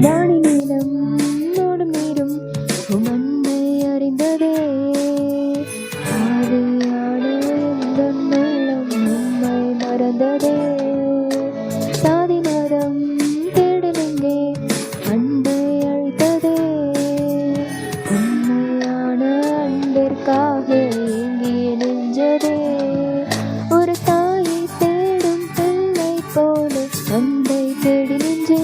வாணி நீளம் ஓடும் நீரும் உமன்னை அறிந்ததே ஆவியான எந்தன் உள்ளம் உம்மை மறந்ததே சாதி மதம் தேடலெங்கே அன்பை அழித்ததே உண்மையான அன்பிற்காக ஏங்கிய நெஞ்சதே ஒரு தாயை தேடும் பிள்ளை போல அன்பை தேடி நின்றே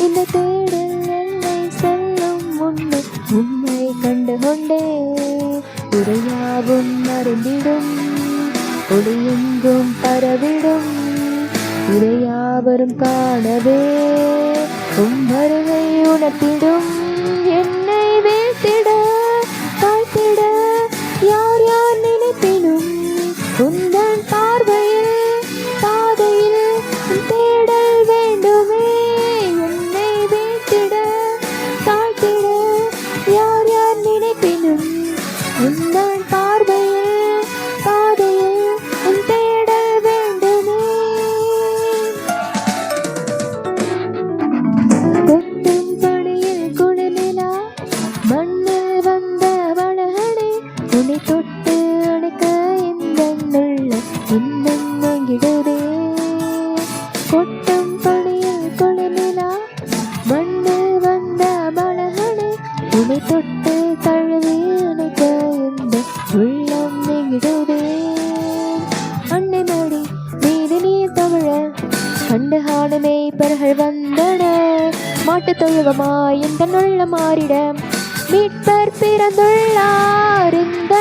இந்த தேடல் என்னை செல்லும் முன்னே உண்மை கண்டு கொண்டே உரையாவும் மறந்திடும் ஒளியெங்கும் பரவிடும் இறையாவரும் காணவே வருகை உணர்த்திடும் என்னை வீழ்த்திட தாழ்த்திட யார் யார் நினைப்பினும் உந்தன் பார்வையில் பாதையில் தேடல் வேண்டுமே உந்தன் பார்வையில் பாதையில் உன் தேடல் வேண்டுமே கொட்டும் பணியில் குளிர்நிலா மண்ணில் வந்த வளகனே உன்னை தொட்டு அணைக்க எந்தன்னுள்ள இன்னும் வாங்கிடுதே கொட்டும் பணியில் குளிர்நிலா மண்ணில் வந்த வளகனே உன்னை தொட்டு தழுவி அணைக்க உள்ளம் நெகிடுதே அன்னை மொழி மீது நீர் தமிழ கண்டு காணுமே பர்கள் வந்தன மாட்டு தொழுவமாய் இந்த நுள்ள மாறிட மீட்பர் பிறந்துள்ளார் இந்த